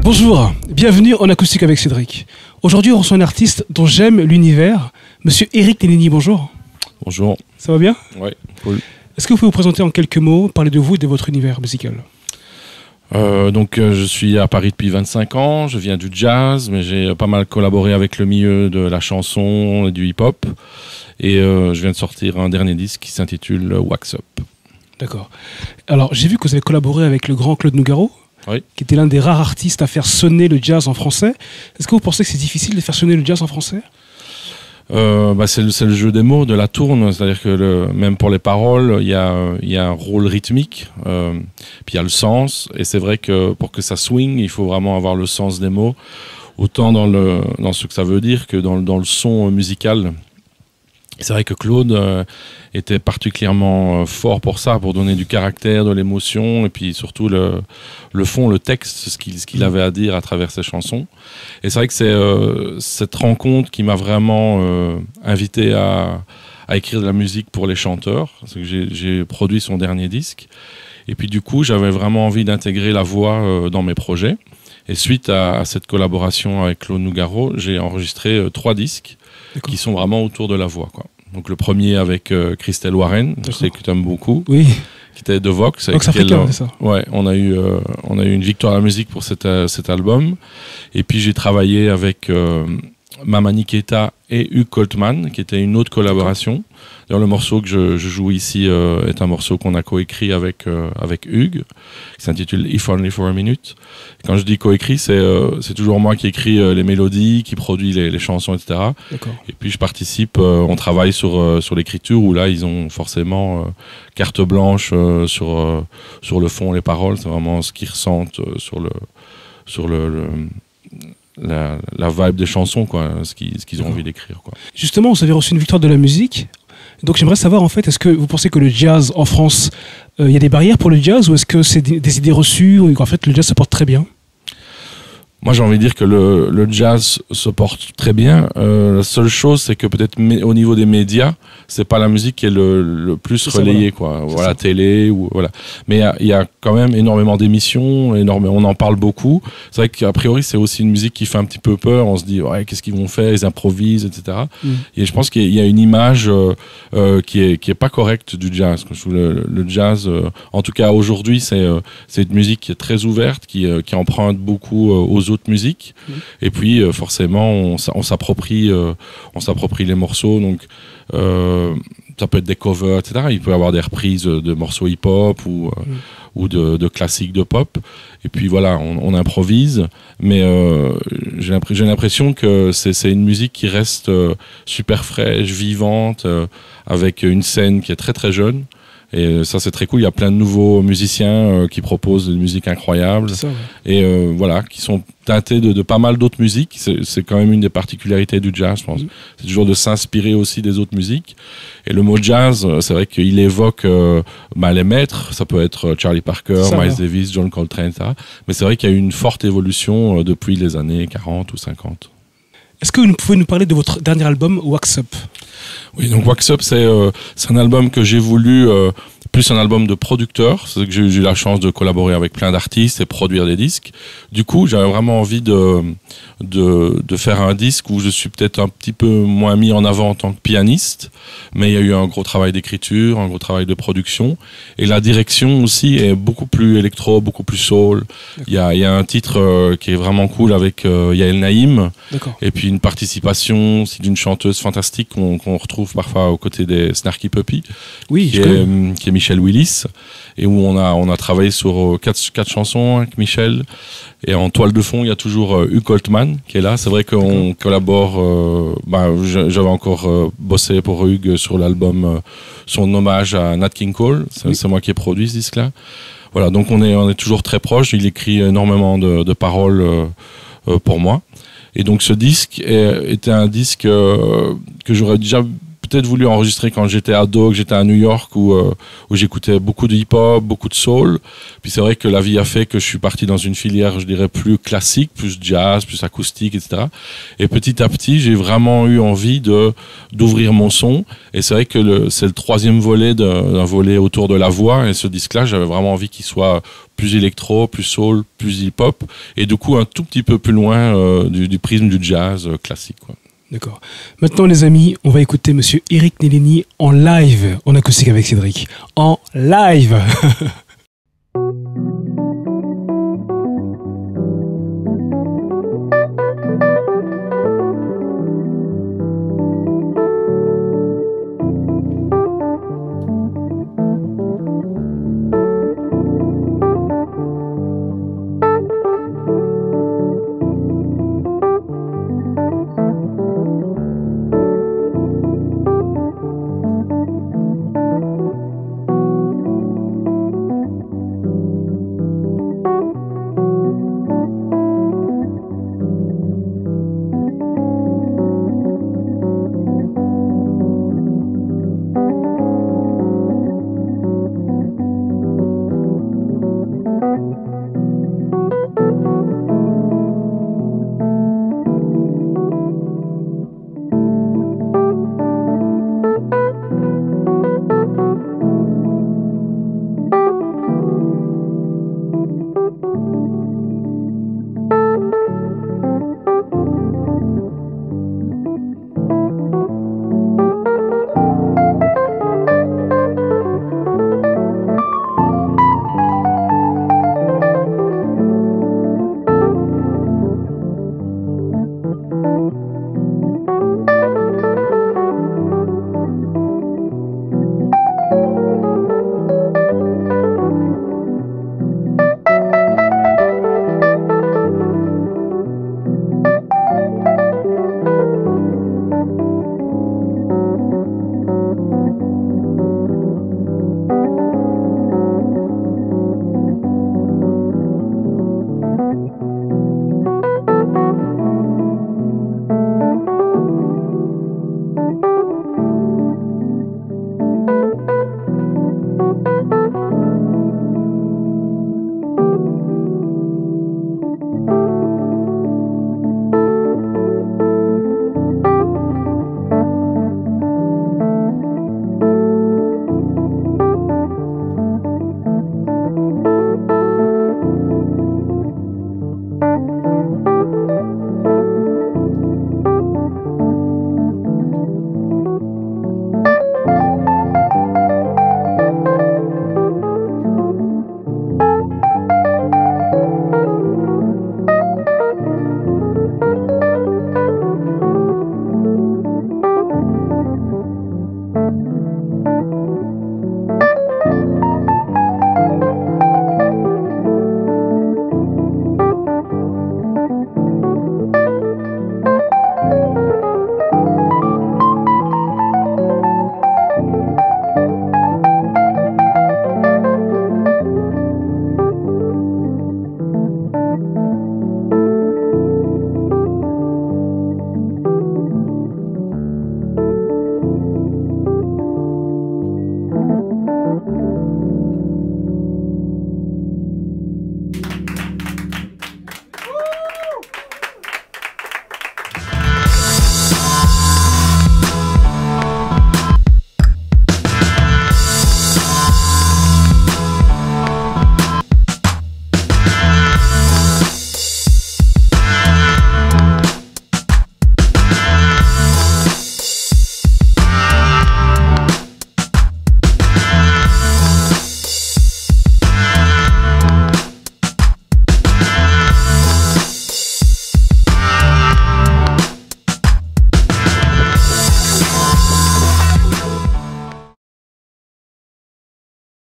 Bonjour, bienvenue en acoustique avec Cédric. Aujourd'hui, on reçoit un artiste dont j'aime l'univers, Monsieur Eric Nenini. Bonjour. Bonjour. Ça va bien? Ouais, cool. Est-ce que vous pouvez vous présenter en quelques mots, parler de vous et de votre univers musical? Je suis à Paris depuis 25 ans, je viens du jazz, mais j'ai pas mal collaboré avec le milieu de la chanson et du hip-hop. Et je viens de sortir un dernier disque qui s'intitule Wax Up. D'accord. Alors, j'ai vu que vous avez collaboré avec le grand Claude Nougaro, oui, qui était l'un des rares artistes à faire sonner le jazz en français. Est-ce que vous pensez que c'est difficile de faire sonner le jazz en français? C'est le jeu des mots, de la tourne, c'est-à-dire que même pour les paroles, il y a un rôle rythmique, puis il y a le sens, et c'est vrai que pour que ça swing, il faut vraiment avoir le sens des mots, autant dans ce que ça veut dire que dans le son musical. C'est vrai que Claude était particulièrement fort pour ça, pour donner du caractère, de l'émotion, et puis surtout le fond, le texte, ce qu'il avait à dire à travers ses chansons. Et c'est vrai que c'est cette rencontre qui m'a vraiment invité à écrire de la musique pour les chanteurs. J'ai produit son dernier disque. Et puis du coup, j'avais vraiment envie d'intégrer la voix dans mes projets. Et suite à cette collaboration avec Claude Nougaro, j'ai enregistré 3 disques qui sont vraiment autour de la voix, quoi. Donc le premier avec Christelle Warren, je sais que tu aimes beaucoup, oui, qui était de Vox. Vox Africain, c'est ça. Ouais, on a eu une victoire à la musique pour cet album. Et puis j'ai travaillé avec Mama Niketa et Hugues Coltman, qui était une autre collaboration. D'ailleurs, le morceau que je joue ici est un morceau qu'on a coécrit avec Hugues, qui s'intitule If Only for a Minute. Quand je dis coécrit, c'est toujours moi qui écris les mélodies, qui produit les chansons, etc. Et puis je participe, on travaille sur l'écriture, où là, ils ont forcément carte blanche sur le fond, les paroles. C'est vraiment ce qu'ils ressentent sur la vibe des chansons, quoi, ce qu'ils ont envie d'écrire, quoi. Justement, vous avez reçu une victoire de la musique. Donc j'aimerais savoir, en fait, est-ce que vous pensez que le jazz en France, il y a des barrières pour le jazz, ou est-ce que c'est des idées reçues, ou en fait le jazz se porte très bien? Moi, j'ai envie de dire que le jazz se porte très bien. La seule chose, c'est que peut-être au niveau des médias, c'est pas la musique qui est le plus relayée, quoi. Voilà, télé ou voilà. Mais il y a quand même énormément d'émissions, on en parle beaucoup. C'est vrai qu'a priori, c'est aussi une musique qui fait un petit peu peur. On se dit, ouais, qu'est-ce qu'ils vont faire? Ils improvisent, etc. Et je pense qu'il y a une image qui est pas correcte du jazz. Je trouve le jazz, en tout cas aujourd'hui, c'est une musique qui est très ouverte, qui emprunte beaucoup aux autres musiques. Et puis forcément, on s'approprie les morceaux. Donc ça peut être des covers, etc. Il peut y avoir des reprises de morceaux hip-hop ou de classiques de pop. Et puis voilà, on improvise. Mais j'ai l'impression que c'est une musique qui reste super fraîche, vivante, avec une scène qui est très très jeune. Et ça, c'est très cool. Il y a plein de nouveaux musiciens qui proposent une musique incroyable. Ça, ouais. Et voilà, qui sont teintés de pas mal d'autres musiques. C'est quand même une des particularités du jazz, je pense. C'est toujours de s'inspirer aussi des autres musiques. Et le mot jazz, c'est vrai qu'il évoque les maîtres. Ça peut être Charlie Parker, Miles Davis, John Coltrane, etc. Mais c'est vrai qu'il y a eu une forte évolution depuis les années 40 ou 50. Est-ce que vous pouvez nous parler de votre dernier album, Wax Up? Oui, donc Wax Up, c'est un album que j'ai voulu, plus un album de producteur. C'est que j'ai eu la chance de collaborer avec plein d'artistes et produire des disques. Du coup, j'avais vraiment envie de faire un disque où je suis peut-être un petit peu moins mis en avant en tant que pianiste, mais il y a eu un gros travail d'écriture, un gros travail de production, et la direction aussi est beaucoup plus électro, beaucoup plus soul. Il y a un titre qui est vraiment cool avec Yael Naïm, et puis une participation aussi d'une chanteuse fantastique qu'on retrouve parfois aux côtés des Snarky Puppy, qui est Michelle Willis, et où on a travaillé sur 4 chansons avec Michelle. Et en toile de fond, il y a toujours Hugues Coltman qui est là. C'est vrai qu'on collabore. J'avais encore bossé pour Hugues sur l'album, son hommage à Nat King Cole. C'est moi qui ai produit ce disque-là. Voilà, donc on est toujours très proches. Il écrit énormément de paroles pour moi. Et donc ce disque était un disque que j'aurais déjà peut-être voulu enregistrer quand j'étais ado, que j'étais à New York, où j'écoutais beaucoup de hip-hop, beaucoup de soul. Puis c'est vrai que la vie a fait que je suis parti dans une filière, je dirais, plus classique, plus jazz, plus acoustique, etc. Et petit à petit, j'ai vraiment eu envie d'ouvrir mon son. Et c'est vrai que c'est le troisième volet d'un volet autour de la voix. Et ce disque-là, j'avais vraiment envie qu'il soit plus électro, plus soul, plus hip-hop. Et du coup, un tout petit peu plus loin du prisme du jazz classique, quoi. D'accord. Maintenant, les amis, on va écouter Monsieur Eric Nellini en live, en acoustique avec Cédric. En live.